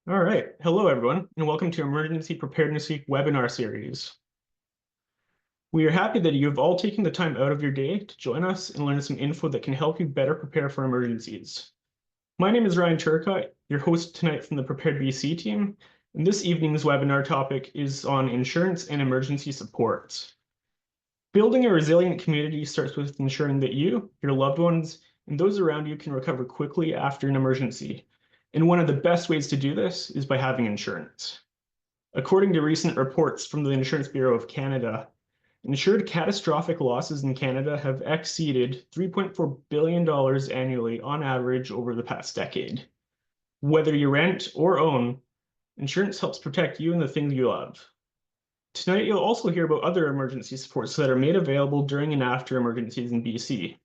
All right. Hello, everyone, and welcome to Emergency Preparedness Week webinar series. We are happy that you have all taken the time out of your day to join us and learn some info that can help you better prepare for emergencies. My name is Ryan Turcott, your host tonight from the Prepared BC team, and this evening's webinar topic is on insurance and emergency support. Building a resilient community starts with ensuring that you, your loved ones, and those around you can recover quickly after an emergency. And one of the best ways to do this is by having insurance. According to recent reports from the Insurance Bureau of Canada, insured catastrophic losses in Canada have exceeded $3.4 billion annually on average over the past decade. Whether you rent or own, insurance helps protect you and the things you love. Tonight, you'll also hear about other emergency supports that are made available during and after emergencies in BC,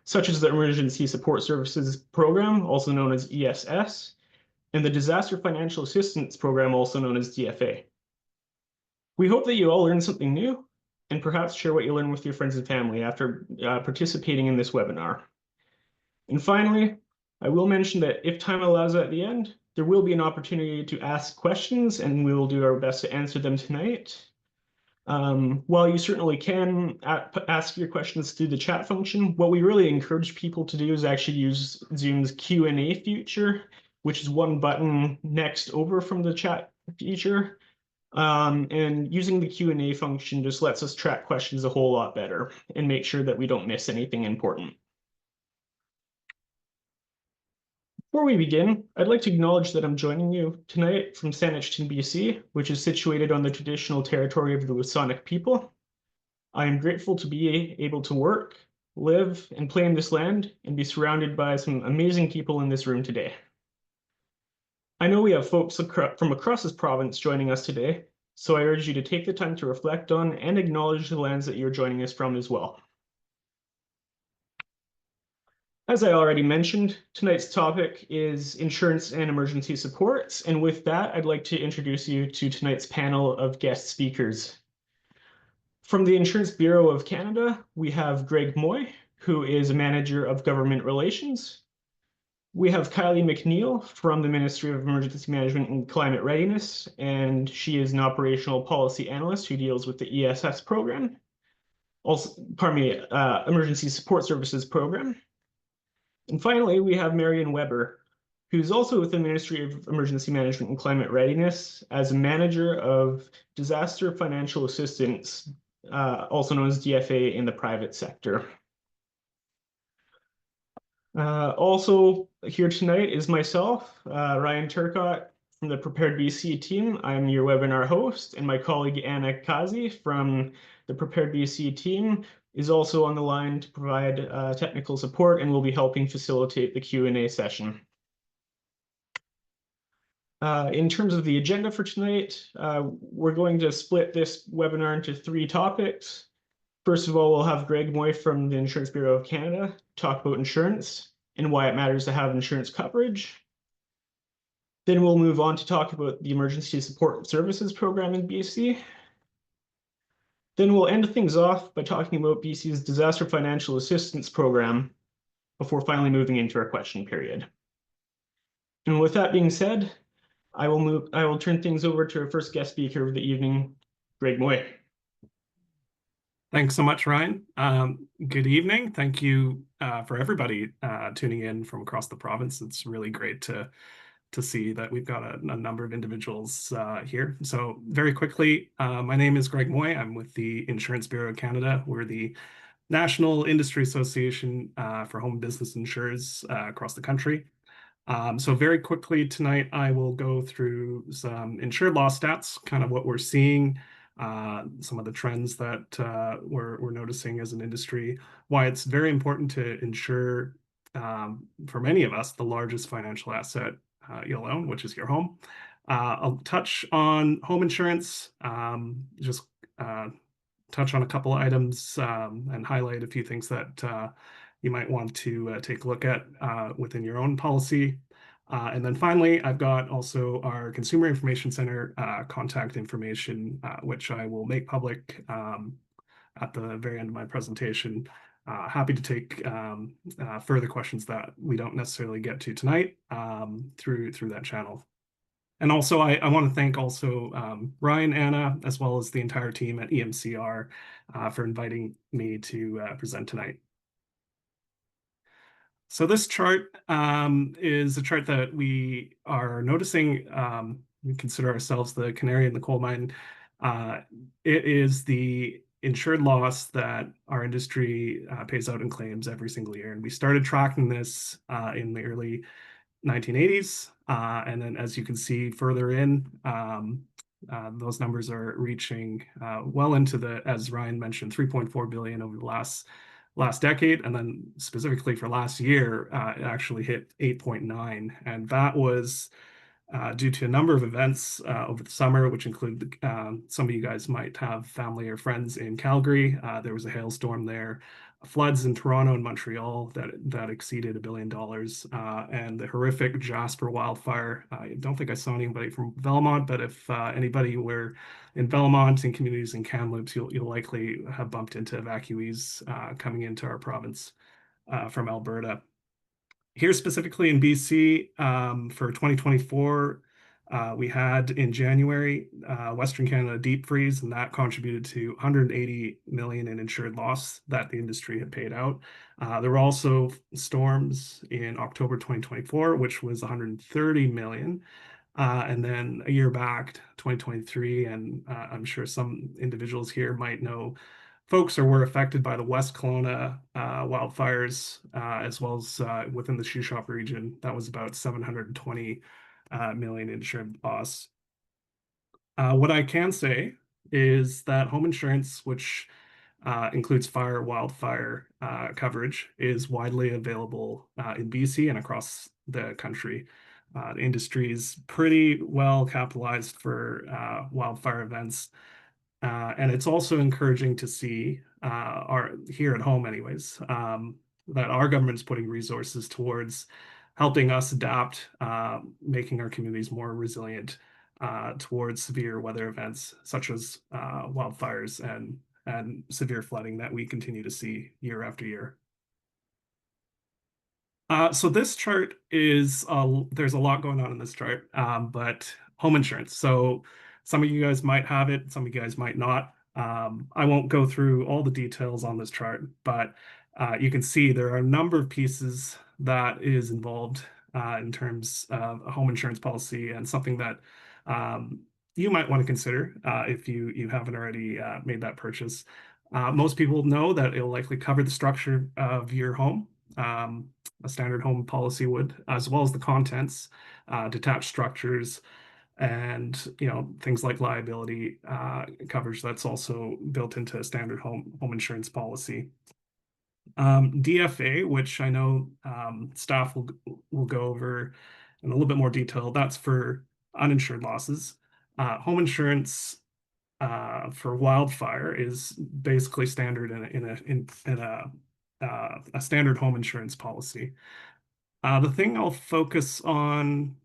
such as the Emergency Support Services Program, also known as ESS, and the Disaster Financial Assistance Program, also known as DFA. We hope that you all learned something new and perhaps share what you learned with your friends and family after participating in this webinar. And finally, I will mention that if time allows at the end, there will be an opportunity to ask questions and we will do our best to answer them tonight. While you certainly can ask your questions through the chat function, what we really encourage people to do is actually use Zoom's Q&A feature, which is one button next over from the chat feature. And using the Q&A function just lets us track questions a whole lot better and make sure that we don't miss anything important. Before we begin, I'd like to acknowledge that I'm joining you tonight from Saanich, BC, which is situated on the traditional territory of the Wisanic people. I am grateful to be able to work, live, and play in this land and be surrounded by some amazing people in this room today. I know we have folks from across this province joining us today, so I urge you to take the time to reflect on and acknowledge the lands that you're joining us from as well. As I already mentioned, tonight's topic is insurance and emergency supports, and with that, I'd like to introduce you to tonight's panel of guest speakers. From the Insurance Bureau of Canada, we have Greg Moy, who is a manager of government relations. We have Kylie McNeil from the Ministry of Emergency Management and Climate Readiness, and she is an operational policy analyst who deals with the ESS program, Emergency Support Services program. And finally, we have Marion Weber, who's also with the Ministry of Emergency Management and Climate Readiness as a manager of disaster financial assistance, also known as DFA in the private sector. Also here tonight is myself, Ryan Turcott from the Prepared BC team. I'm your webinar host, and my colleague Anna Kazi from the Prepared BC team is also on the line to provide technical support and will be helping facilitate the Q&A session. In terms of the agenda for tonight, we're going to split this webinar into 3 topics. First of all, we'll have Greg Moy from the Insurance Bureau of Canada talk about insurance and why it matters to have insurance coverage. Then we'll move on to talk about the Emergency Support Services Program in BC. Then we'll end things off by talking about BC's Disaster Financial Assistance Program before finally moving into our question period. And with that being said, I will turn things over to our first guest speaker of the evening, Greg Moy. Thanks so much, Ryan. Good evening. Thank you for everybody tuning in from across the province. It's really great to see that we've got a number of individuals here. So very quickly, my name is Greg Moy. I'm with the Insurance Bureau of Canada. We're the National Industry Association for home business insurers across the country. So very quickly tonight, I will go through some insured loss stats, kind of what we're seeing, some of the trends that we're noticing as an industry, why it's very important to insure, for many of us, the largest financial asset you'll own, which is your home. I'll touch on home insurance, just touch on a couple of items and highlight a few things that you might want to take a look at within your own policy. And then finally, I've got also our Consumer Information Center contact information, which I will make public at the very end of my presentation. Happy to take further questions that we don't necessarily get to tonight through that channel. And also, I want to thank also Ryan, Anna, as well as the entire team at EMCR for inviting me to present tonight. So this chart is a chart that we are noticing. We consider ourselves the canary in the coal mine. It is the insured loss that our industry pays out in claims every single year. And we started tracking this in the early 1980s. And then as you can see further in, those numbers are reaching well into the, as Ryan mentioned, 3.4 billion over the last decade, and then specifically for last year, it actually hit 8.9, and that was due to a number of events over the summer, which include some of you guys might have family or friends in Calgary. There was a hailstorm there, floods in Toronto and Montreal that exceeded $1 billion, and the horrific Jasper wildfire. I don't think I saw anybody from Belmont, but if anybody were in Belmont and communities in Kamloops, you'll likely have bumped into evacuees coming into our province from Alberta. Here specifically in BC, for 2024, we had in January Western Canada deep freeze, and that contributed to 180 million in insured loss that the industry had paid out. There were also storms in October 2024, which was 130 million. And then a year back, 2023, and I'm sure some individuals here might know folks were affected by the West Kelowna wildfires, as well as within the Shuswap region. That was about 720 million insured loss. What I can say is that home insurance, which includes fire, wildfire coverage, is widely available in BC and across the country. The industry is pretty well capitalized for wildfire events. And it's also encouraging to see, here at home anyways, that our government's putting resources towards helping us adapt, making our communities more resilient towards severe weather events such as wildfires and severe flooding that we continue to see year after year. So this chart is, there's a lot going on in this chart, but home insurance. So some of you guys might have it, some of you guys might not. I won't go through all the details on this chart, but you can see there are a number of pieces that is involved in terms of a home insurance policy, and something that you might want to consider if you haven't already made that purchase. Most people know that it'll likely cover the structure of your home. A standard home policy would, as well as the contents, detached structures, and things like liability coverage that's also built into a standard home insurance policy. DFA, which I know staff will go over in a little bit more detail, that's for uninsured losses. Home insurance for wildfire is basically standard in a standard home insurance policy. The thing I'll focus on,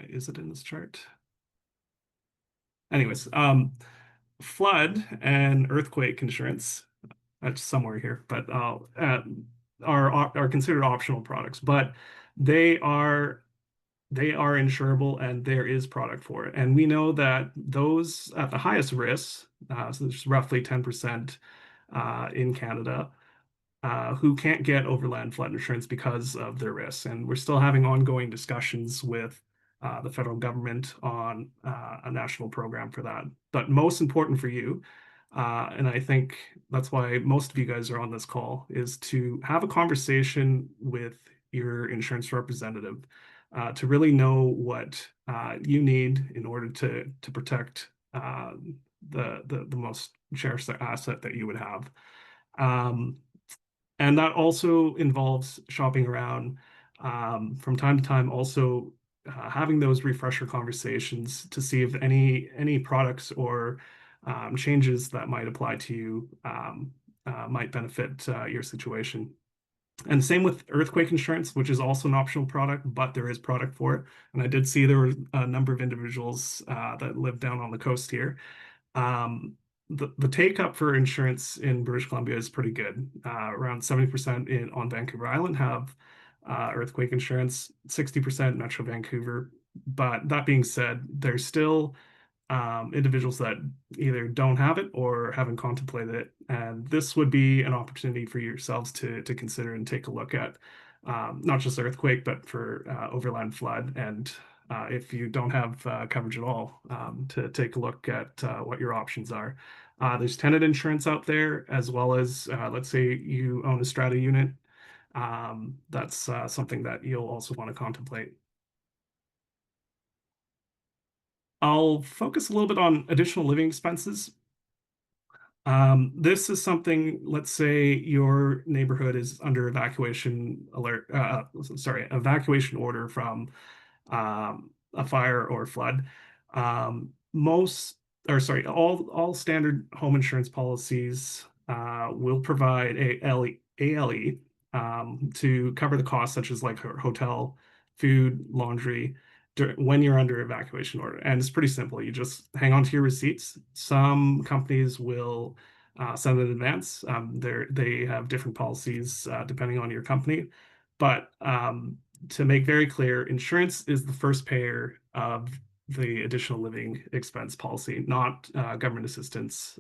is it in this chart? Anyways, flood and earthquake insurance, that's somewhere here, but are considered optional products, but they are insurable, and there is product for it. And we know that those at the highest risk, so there's roughly 10% in Canada, who can't get overland flood insurance because of their risks. And we're still having ongoing discussions with the federal government on a national program for that. But most important for you, and I think that's why most of you guys are on this call, is to have a conversation with your insurance representative to really know what you need in order to protect the most cherished asset that you would have. And that also involves shopping around from time to time, also having those refresher conversations to see if any products or changes that might apply to you might benefit your situation. And same with earthquake insurance, which is also an optional product, but there is product for it. And I did see there were a number of individuals that live down on the coast here. The take up for insurance in British Columbia is pretty good. Around 70% on Vancouver Island have earthquake insurance, 60% Metro Vancouver, But that being said, there's still individuals that either don't have it or haven't contemplated it. And this would be an opportunity for yourselves to consider and take a look at not just earthquake, but for overland flood. And if you don't have coverage at all, to take a look at what your options are. There's tenant insurance out there, as well as let's say you own a strata unit. That's something that you'll also want to contemplate. I'll focus a little bit on additional living expenses. This is something, let's say your neighborhood is under evacuation alert, sorry, evacuation order from a fire or flood. Most, or sorry, all standard home insurance policies will provide a ALE to cover the costs such as like hotel, food, laundry, when you're under evacuation order. And it's pretty simple. You just hang on to your receipts. Some companies will send in advance. They have different policies depending on your company. But to make very clear, insurance is the first payer of the additional living expense policy, not government assistance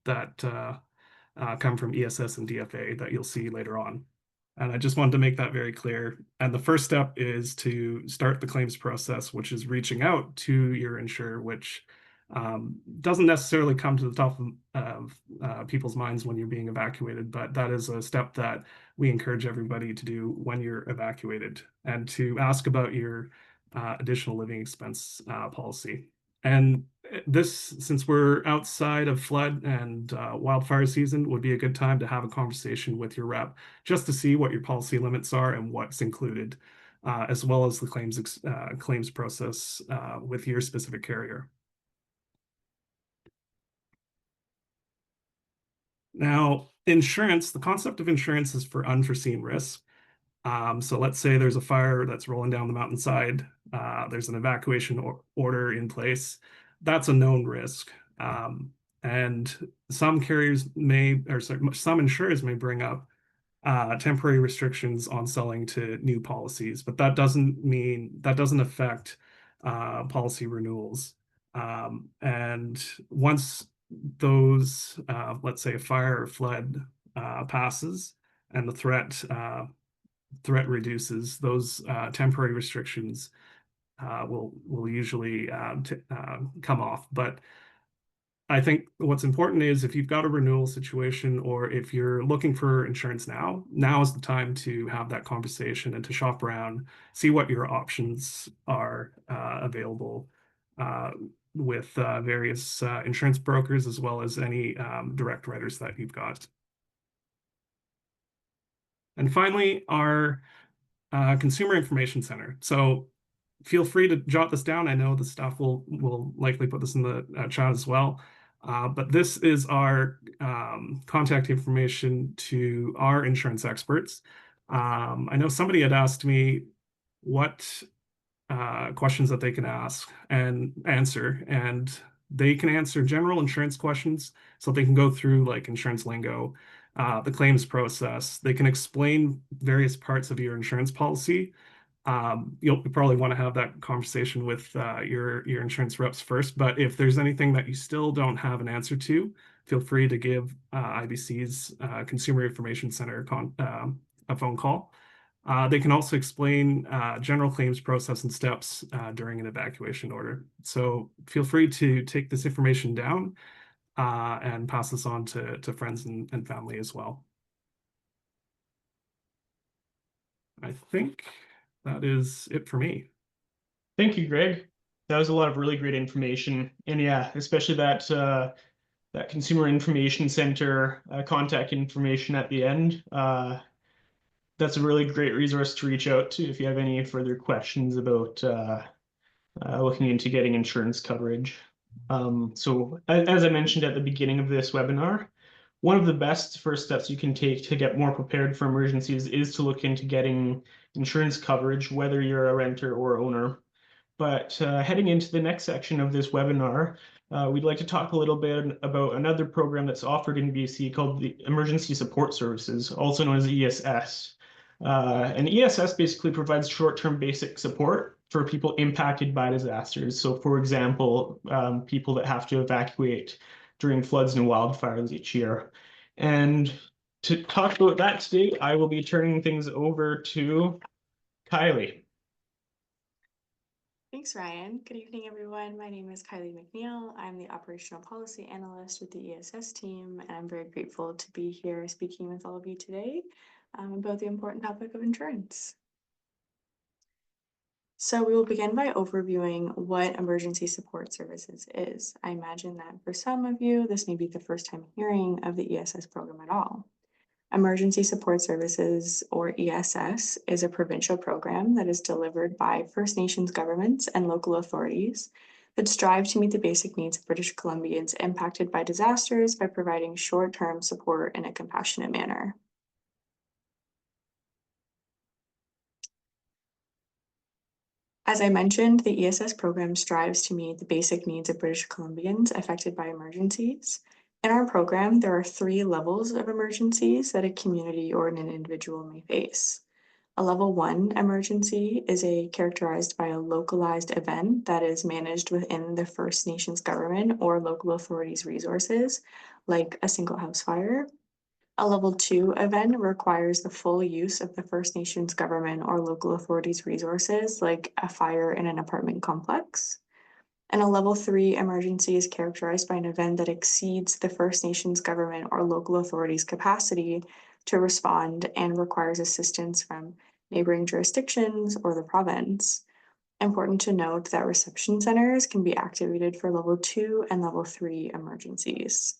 that come from ESS and DFA that you'll see later on. And I just wanted to make that very clear. And the first step is to start the claims process, which is reaching out to your insurer, which doesn't necessarily come to the top of people's minds when you're being evacuated, but that is a step that we encourage everybody to do when you're evacuated, and to ask about your additional living expense policy. And this, since we're outside of flood and wildfire season, would be a good time to have a conversation with your rep just to see what your policy limits are and what's included, as well as the claims process with your specific carrier. Now, insurance, the concept of insurance is for unforeseen risk. So let's say there's a fire that's rolling down the mountainside. There's an evacuation order in place. That's a known risk. And some carriers may, or sorry, some insurers may bring up temporary restrictions on selling to new policies, but that doesn't affect policy renewals. And once those, let's say a fire or flood passes and the threat reduces, those temporary restrictions will usually come off. But I think what's important is if you've got a renewal situation, or if you're looking for insurance now is the time to have that conversation and to shop around, see what your options are available with various insurance brokers, as well as any direct writers that you've got. And finally, our Consumer Information Center. So feel free to jot this down. I know the staff will likely put this in the chat as well. But this is our contact information to our insurance experts. I know somebody had asked me what questions that they can ask and answer, and they can answer general insurance questions. So they can go through like insurance lingo, the claims process. They can explain various parts of your insurance policy. You'll probably want to have that conversation with your insurance reps first. But if there's anything that you still don't have an answer to, feel free to give IBC's Consumer Information Center a phone call. They can also explain general claims process and steps during an evacuation order. So feel free to take this information down and pass this on to friends and family as well. I think that is it for me. Thank you, Greg. That was a lot of really great information. And yeah, especially that that Consumer Information Center contact information at the end. That's a really great resource to reach out to if you have any further questions about looking into getting insurance coverage. So as I mentioned at the beginning of this webinar, one of the best first steps you can take to get more prepared for emergencies is to look into getting insurance coverage, whether you're a renter or owner. But heading into the next section of this webinar, we'd like to talk a little bit about another program that's offered in BC called the Emergency Support Services, also known as ESS. And ESS basically provides short-term basic support for people impacted by disasters. So, for example, people that have to evacuate during floods and wildfires each year. And to talk about that today, I will be turning things over to Kylie. Thanks, Ryan. Good evening, everyone. My name is Kylie McNeil. I'm the Operational Policy Analyst with the ESS team, and I'm very grateful to be here speaking with all of you today about the important topic of insurance. So we will begin by overviewing what emergency support services is. I imagine that for some of you, this may be the first time hearing of the ESS program at all. Emergency Support Services, or ESS, is a provincial program that is delivered by First Nations governments and local authorities that strive to meet the basic needs of British Columbians impacted by disasters by providing short-term support in a compassionate manner. As I mentioned, the ESS program strives to meet the basic needs of British Columbians affected by emergencies. In our program, there are 3 levels of emergencies that a community or an individual may face. A level 1 emergency is characterized by a localized event that is managed within the First Nations government or local authorities' resources, like a single house fire. A level 2 event requires the full use of the First Nations government or local authorities' resources, like a fire in an apartment complex. And a level 3 emergency is characterized by an event that exceeds the First Nations government or local authorities' capacity to respond and requires assistance from neighboring jurisdictions or the province. Important to note that reception centers can be activated for level 2 and level 3 emergencies.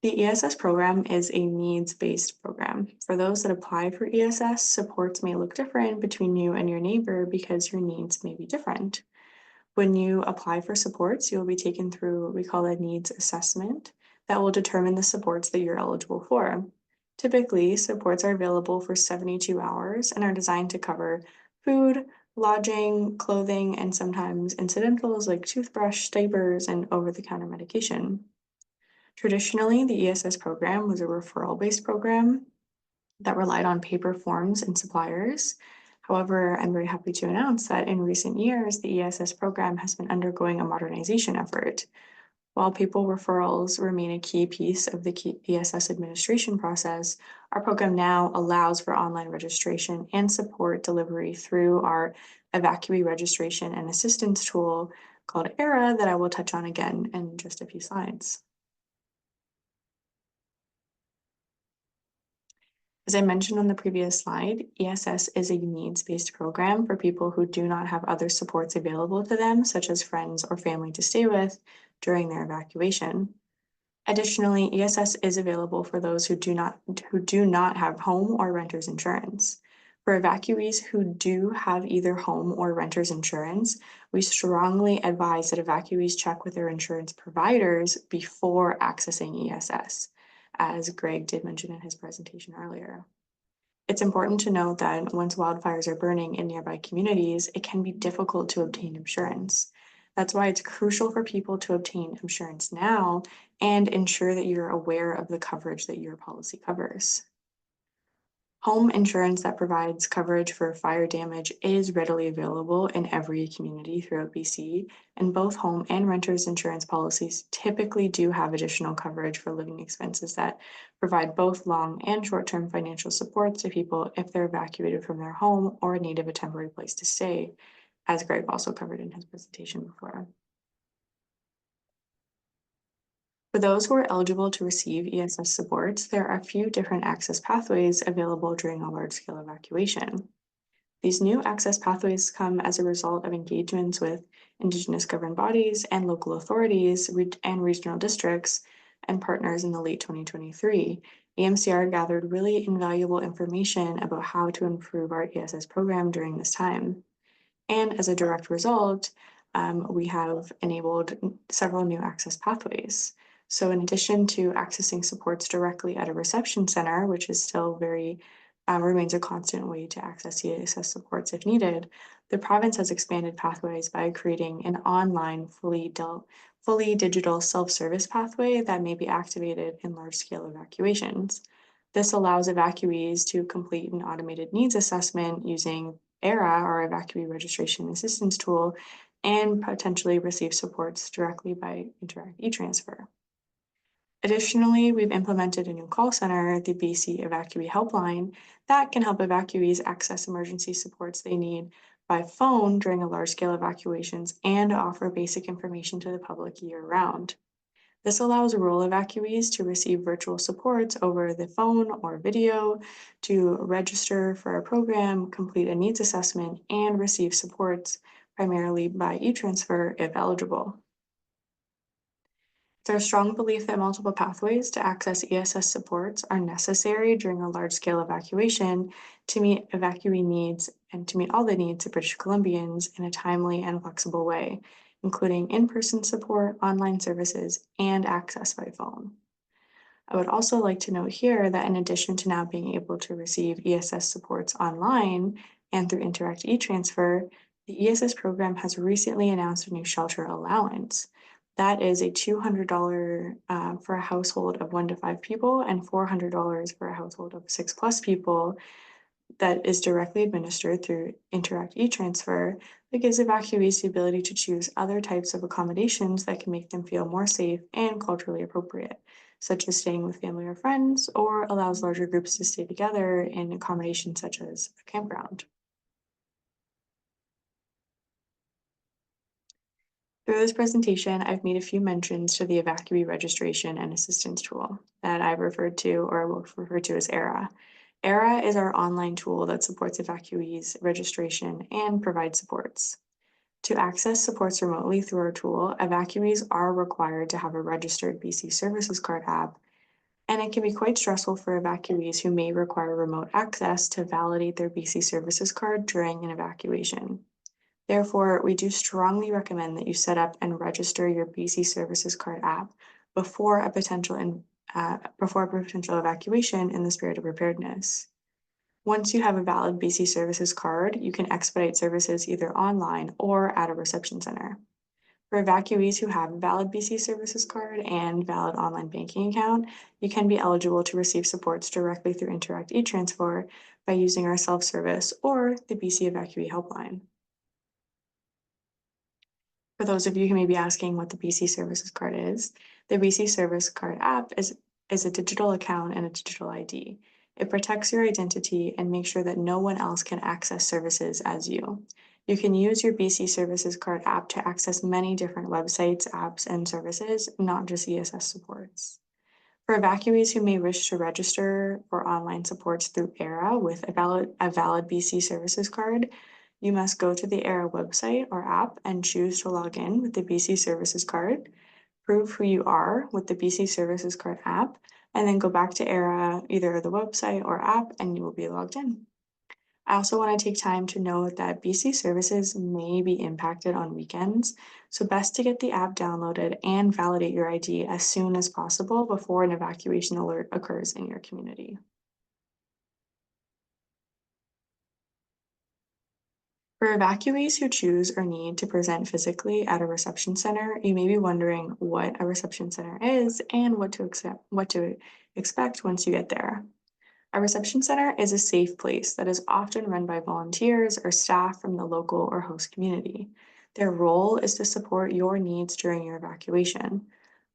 The ESS program is a needs-based program. For those that apply for ESS, supports may look different between you and your neighbor because your needs may be different. When you apply for supports, you'll be taken through what we call a needs assessment that will determine the supports that you're eligible for. Typically, supports are available for 72 hours and are designed to cover food, lodging, clothing, and sometimes incidentals like toothbrush, diapers, and over-the-counter medication. Traditionally, the ESS program was a referral-based program that relied on paper forms and suppliers. However, I'm very happy to announce that in recent years, the ESS program has been undergoing a modernization effort. While paper referrals remain a key piece of the ESS administration process, our program now allows for online registration and support delivery through our evacuee registration and assistance tool called ERA that I will touch on again in just a few slides. As I mentioned on the previous slide, ESS is a needs-based program for people who do not have other supports available to them, such as friends or family to stay with during their evacuation. Additionally, ESS is available for those who do not have home or renter's insurance. For evacuees who do have either home or renter's insurance, we strongly advise that evacuees check with their insurance providers before accessing ESS, as Greg did mention in his presentation earlier. It's important to note that once wildfires are burning in nearby communities, it can be difficult to obtain insurance. That's why it's crucial for people to obtain insurance now and ensure that you're aware of the coverage that your policy covers. Home insurance that provides coverage for fire damage is readily available in every community throughout BC, and both home and renters insurance policies typically do have additional coverage for living expenses that provide both long and short-term financial support to people if they're evacuated from their home or in need of a temporary place to stay, as Greg also covered in his presentation before. For those who are eligible to receive ESS supports, there are a few different access pathways available during a large-scale evacuation. These new access pathways come as a result of engagements with Indigenous governed bodies and local authorities and regional districts and partners in the late 2023. EMCR gathered really invaluable information about how to improve our ESS program during this time. And as a direct result, we have enabled several new access pathways. So in addition to accessing supports directly at a reception center, which is still remains a constant way to access ESS supports if needed, the province has expanded pathways by creating an online, fully digital self-service pathway that may be activated in large-scale evacuations. This allows evacuees to complete an automated needs assessment using ERA, our Evacuee Registration Assistance Tool, and potentially receive supports directly by Interact eTransfer. Additionally, we've implemented a new call center, the BC Evacuee Helpline, that can help evacuees access emergency supports they need by phone during a large-scale evacuations and offer basic information to the public year-round. This allows rural evacuees to receive virtual supports over the phone or video, to register for a program, complete a needs assessment, and receive supports primarily by e-transfer if eligible. There's a strong belief that multiple pathways to access ESS supports are necessary during a large-scale evacuation to meet evacuee needs and to meet all the needs of British Columbians in a timely and flexible way, including in-person support, online services, and access by phone. I would also like to note here that in addition to now being able to receive ESS supports online and through Interact eTransfer, the ESS program has recently announced a new shelter allowance. That is a $200 for a household of 1 to 5 people and $400 for a household of 6+ people that is directly administered through Interact eTransfer that gives evacuees the ability to choose other types of accommodations that can make them feel more safe and culturally appropriate, such as staying with family or friends, or allows larger groups to stay together in accommodations such as a campground. Through this presentation, I've made a few mentions to the Evacuee Registration and Assistance Tool that I've referred to or will refer to as ERA. ERA is our online tool that supports evacuees registration and provides supports. To access supports remotely through our tool, evacuees are required to have a registered BC Services Card app, and it can be quite stressful for evacuees who may require remote access to validate their BC Services Card during an evacuation. Therefore, we do strongly recommend that you set up and register your BC Services Card app before a potential evacuation in the spirit of preparedness. Once you have a valid BC Services Card, you can expedite services either online or at a reception center. For evacuees who have a valid BC Services Card and valid online banking account, you can be eligible to receive supports directly through Interact eTransfer by using our self-service or the BC Evacuee Helpline. For those of you who may be asking what the BC Services Card is, the BC Service Card app is a digital account and a digital ID. It protects your identity and makes sure that no one else can access services as you. You can use your BC Services Card app to access many different websites, apps, and services, not just ESS supports. For evacuees who may wish to register for online supports through ERA with a valid BC Services Card, you must go to the ERA website or app and choose to log in with the BC Services Card, prove who you are with the BC Services Card app, and then go back to ERA, either the website or app, and you will be logged in. I also want to take time to note that BC services may be impacted on weekends, so best to get the app downloaded and validate your ID as soon as possible before an evacuation alert occurs in your community. For evacuees who choose or need to present physically at a reception center, you may be wondering what a reception center is and what to expect once you get there. A reception center is a safe place that is often run by volunteers or staff from the local or host community. Their role is to support your needs during your evacuation.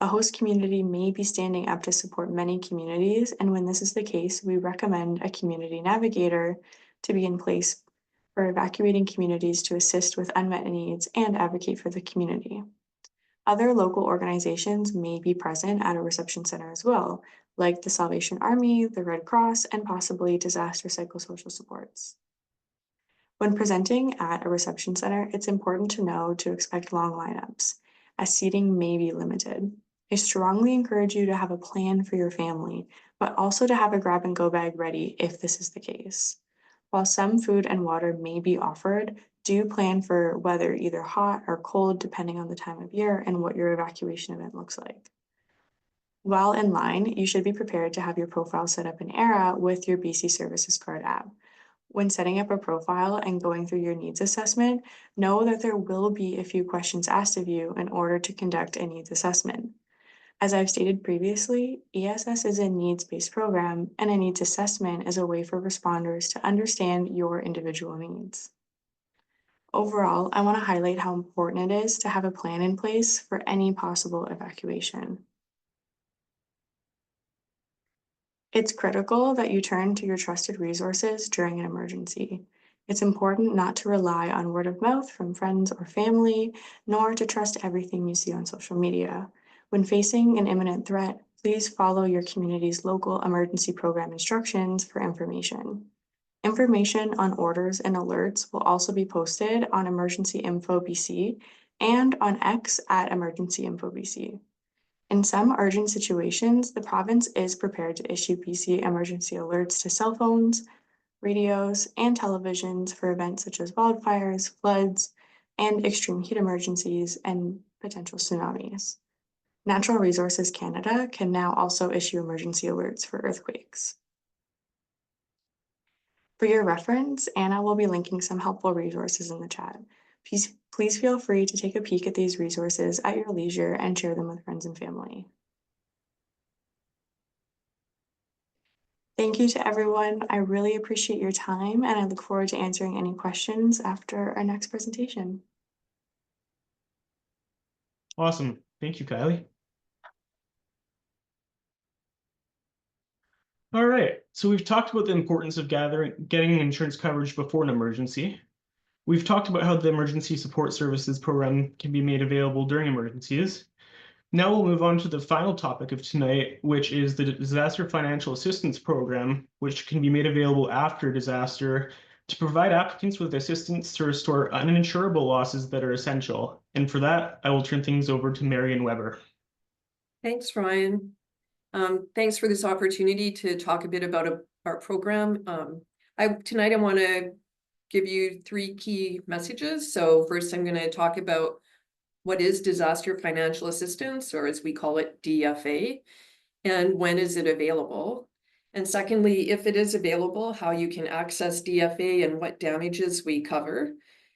A host community may be standing up to support many communities, and when this is the case, we recommend a community navigator to be in place for evacuating communities to assist with unmet needs and advocate for the community. Other local organizations may be present at a reception center as well, like the Salvation Army, the Red Cross, and possibly disaster psychosocial supports. When presenting at a reception center, it's important to know to expect long lineups, as seating may be limited. I strongly encourage you to have a plan for your family, but also to have a grab-and-go bag ready if this is the case. While some food and water may be offered, do plan for weather either hot or cold depending on the time of year and what your evacuation event looks like. While in line, you should be prepared to have your profile set up in ERA with your BC Services Card app. When setting up a profile and going through your needs assessment, know that there will be a few questions asked of you in order to conduct a needs assessment. As I've stated previously, ESS is a needs-based program, and a needs assessment is a way for responders to understand your individual needs. Overall, I want to highlight how important it is to have a plan in place for any possible evacuation. It's critical that you turn to your trusted resources during an emergency. It's important not to rely on word of mouth from friends or family, nor to trust everything you see on social media. When facing an imminent threat, please follow your community's local emergency program instructions for information. Information on orders and alerts will also be posted on Emergency Info BC and on X at Emergency Info BC. In some urgent situations, the province is prepared to issue BC emergency alerts to cell phones, radios, and televisions for events such as wildfires, floods, and extreme heat emergencies and potential tsunamis. Natural Resources Canada can now also issue emergency alerts for earthquakes. For your reference, Anna will be linking some helpful resources in the chat. Please feel free to take a peek at these resources at your leisure and share them with friends and family. Thank you to everyone. I really appreciate your time, and I look forward to answering any questions after our next presentation. Awesome. Thank you, Kylie. All right, so we've talked about the importance of getting insurance coverage before an emergency. We've talked about how the Emergency Support Services program can be made available during emergencies. Now we'll move on to the final topic of tonight, which is the Disaster Financial Assistance Program, which can be made available after disaster to provide applicants with assistance to restore uninsurable losses that are essential. And for that, I will turn things over to Marion Weber. Thanks, Ryan. Thanks for this opportunity to talk a bit about our program. Tonight I want to give you 3 key messages. So first, I'm going to talk about what is disaster financial assistance, or as we call it, DFA, and when is it available? And secondly, if it is available, how you can access DFA and what damages we cover.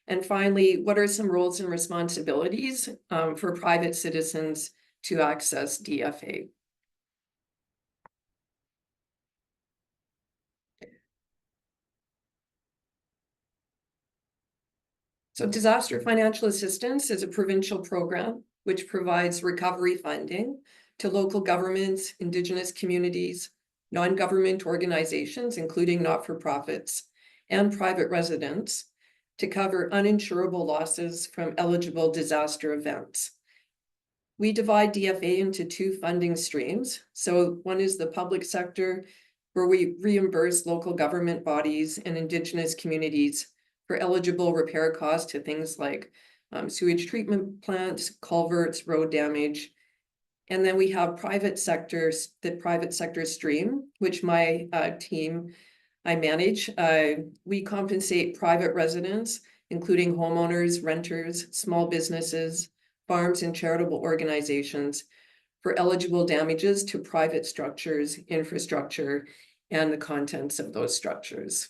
And finally, what are some roles and responsibilities for private citizens to access DFA? So disaster financial assistance is a provincial program which provides recovery funding to local governments, Indigenous communities, non-government organizations, including not-for-profits, and private residents to cover uninsurable losses from eligible disaster events. We divide DFA into 2 funding streams. So one is the public sector, where we reimburse local government bodies and Indigenous communities for eligible repair costs to things like sewage treatment plants, culverts, road damage. And then we have private sectors, the private sector stream, which my team, I manage. We compensate private residents, including homeowners, renters, small businesses, farms, and charitable organizations for eligible damages to private structures, infrastructure, and the contents of those structures.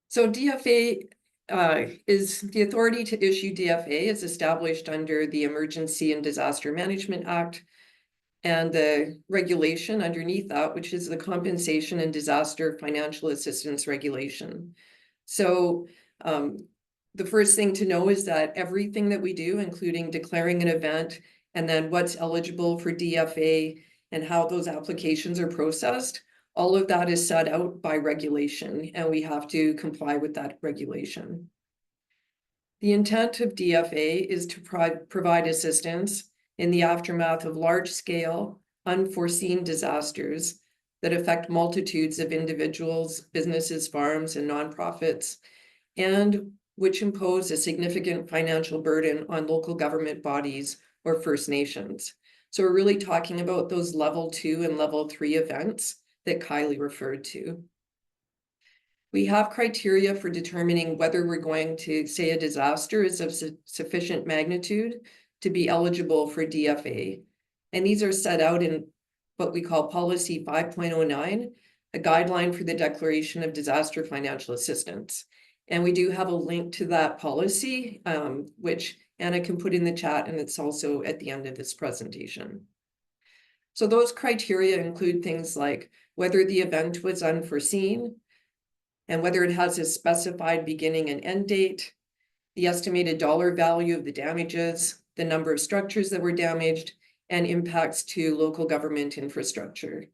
So DFA is the authority to issue DFA is established under the Emergency and Disaster Management Act and the regulation underneath that, which is the Compensation and Disaster Financial Assistance Regulation. So the first thing to know is that everything that we do, including declaring an event and then what's eligible for DFA and how those applications are processed, all of that is set out by regulation, and we have to comply with that regulation. The intent of DFA is to provide assistance in the aftermath of large-scale, unforeseen disasters that affect multitudes of individuals, businesses, farms, and nonprofits, and which impose a significant financial burden on local government bodies or First Nations. So we're really talking about those level 2 and level 3 events that Kylie referred to. We have criteria for determining whether we're going to say a disaster is of sufficient magnitude to be eligible for DFA. And these are set out in what we call Policy 5.09, a guideline for the declaration of disaster financial assistance. And we do have a link to that policy, which Anna can put in the chat, and it's also at the end of this presentation. So those criteria include things like whether the event was unforeseen and whether it has a specified beginning and end date, the estimated dollar value of the damages, the number of structures that were damaged, and impacts to local government infrastructure.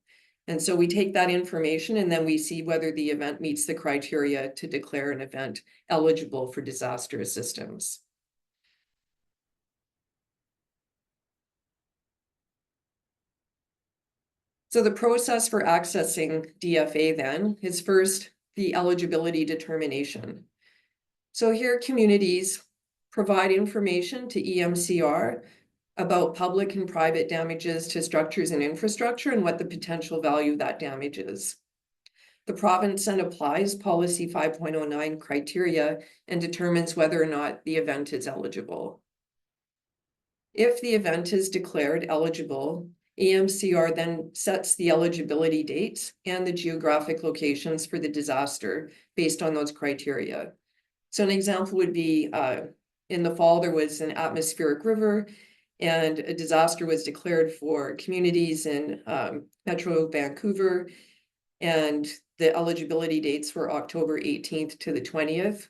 And so we take that information and then we see whether the event meets the criteria to declare an event eligible for disaster assistance. So the process for accessing DFA then is first the eligibility determination. So here communities provide information to EMCR about public and private damages to structures and infrastructure and what the potential value of that damage is. The province then applies policy 5.09 criteria and determines whether or not the event is eligible. If the event is declared eligible, EMCR then sets the eligibility dates and the geographic locations for the disaster based on those criteria. So an example would be in the fall, there was an atmospheric river and a disaster was declared for communities in Metro Vancouver. And the eligibility dates were October 18th to the 20th,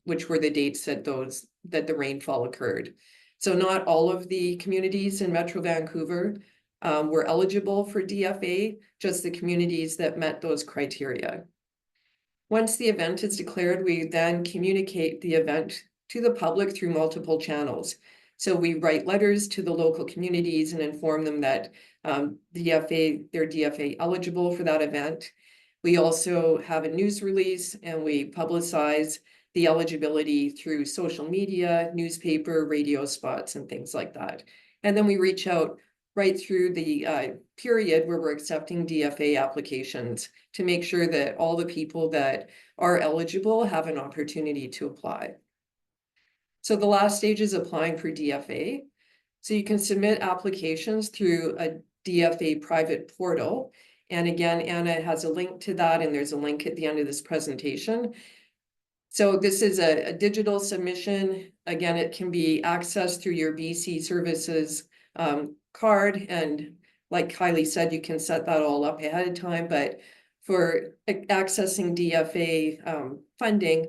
which were the dates that the rainfall occurred. So not all of the communities in Metro Vancouver were eligible for DFA, just the communities that met those criteria. Once the event is declared, we then communicate the event to the public through multiple channels. So we write letters to the local communities and inform them that they're DFA eligible for that event. We also have a news release and we publicize the eligibility through social media, newspaper, radio spots, and things like that. And then we reach out right through the period where we're accepting DFA applications to make sure that all the people that are eligible have an opportunity to apply. So the last stage is applying for DFA. So you can submit applications through a DFA private portal. And again, Anna has a link to that, and there's a link at the end of this presentation. So this is a digital submission. Again, it can be accessed through your BC Services card. And like Kylie said, you can set that all up ahead of time. But for accessing DFA funding,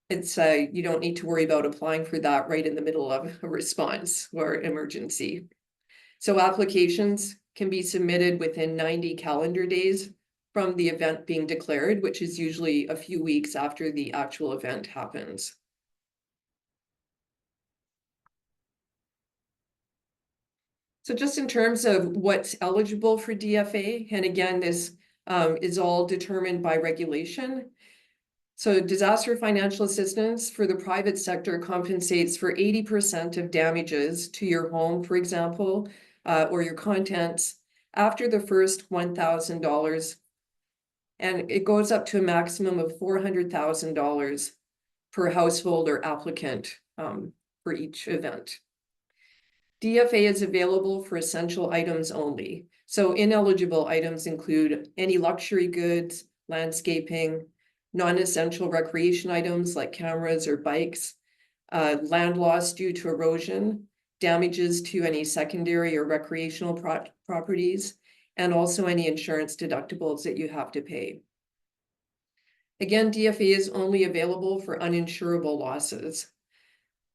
it's you don't need to worry about applying for that right in the middle of a response or emergency. So applications can be submitted within 90 calendar days from the event being declared, which is usually a few weeks after the actual event happens. So just in terms of what's eligible for DFA, and again, this is all determined by regulation. So disaster financial assistance for the private sector compensates for 80% of damages to your home, for example, or your contents after the first $1,000. And it goes up to a maximum of $400,000 per household or applicant for each event. DFA is available for essential items only. So ineligible items include any luxury goods, landscaping, non-essential recreation items like cameras or bikes, land loss due to erosion, damages to any secondary or recreational properties, and also any insurance deductibles that you have to pay. Again, DFA is only available for uninsurable losses.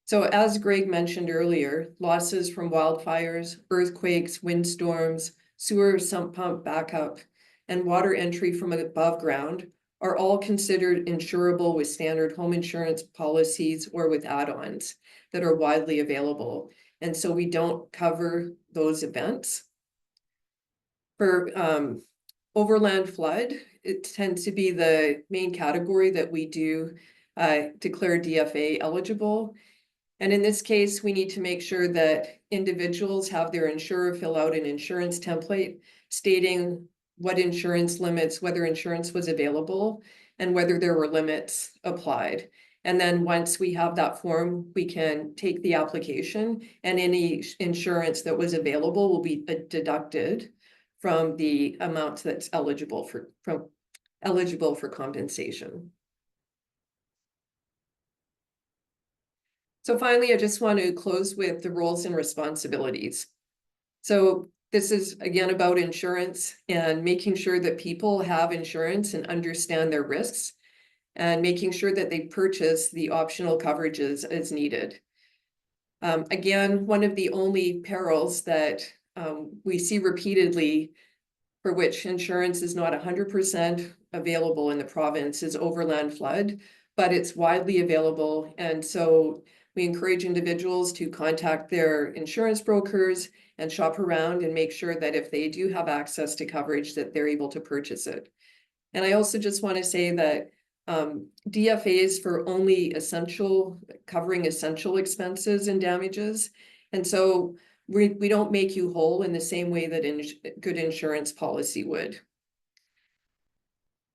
So as Greg mentioned earlier, losses from wildfires, earthquakes, windstorms, sewer sump pump backup, and water entry from above ground are all considered insurable with standard home insurance policies or with add-ons that are widely available. And so we don't cover those events. For overland flood, it tends to be the main category that we do declare DFA eligible. And in this case, we need to make sure that individuals have their insurer fill out an insurance template stating what insurance limits, whether insurance was available, and whether there were limits applied. And then once we have that form, we can take the application, and any insurance that was available will be deducted from the amount that's eligible for compensation. So finally, I just want to close with the roles and responsibilities. So this is again about insurance and making sure that people have insurance and understand their risks, and making sure that they purchase the optional coverages as needed. Again, one of the only perils that we see repeatedly for which insurance is not 100% available in the province is overland flood, but it's widely available. And so we encourage individuals to contact their insurance brokers and shop around and make sure that if they do have access to coverage, that they're able to purchase it. And I also just want to say that DFAs for only covering essential expenses and damages. And so we don't make you whole in the same way that good insurance policy would.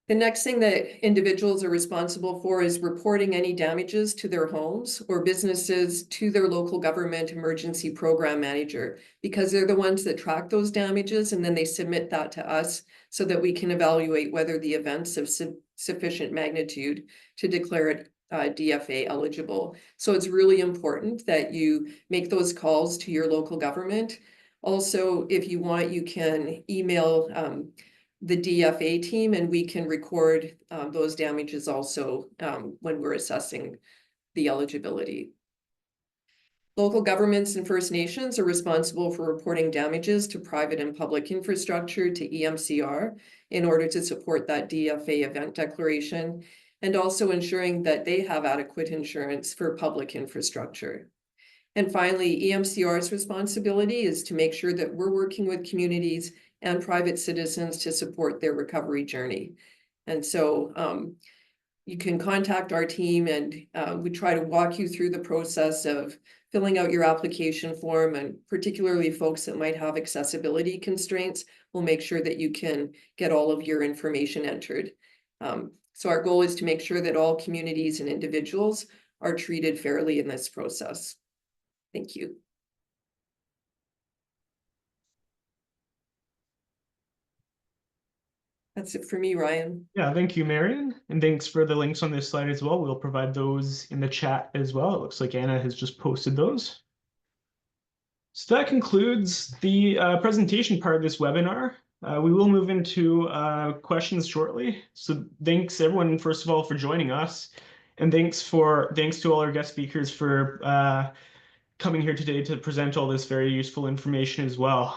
The next thing that individuals are responsible for is reporting any damages to their homes or businesses to their local government emergency program manager, because they're the ones that track those damages, and then they submit that to us so that we can evaluate whether the events of sufficient magnitude to declare it DFA eligible. So it's really important that you make those calls to your local government. Also, if you want, you can email the DFA team, and we can record those damages also when we're assessing the eligibility. Local governments and First Nations are responsible for reporting damages to private and public infrastructure to EMCR in order to support that DFA event declaration, and also ensuring that they have adequate insurance for public infrastructure. And finally, EMCR's responsibility is to make sure that we're working with communities and private citizens to support their recovery journey. And so you can contact our team, and we try to walk you through the process of filling out your application form, and particularly folks that might have accessibility constraints, we'll make sure that you can get all of your information entered. So our goal is to make sure that all communities and individuals are treated fairly in this process. Thank you. That's it for me, Ryan. Yeah, thank you, Marion. And thanks for the links on this slide as well. We'll provide those in the chat as well. It looks like Anna has just posted those. So that concludes the presentation part of this webinar. We will move into questions shortly. So thanks everyone, first of all, for joining us. And thanks to all our guest speakers for coming here today to present all this very useful information as well.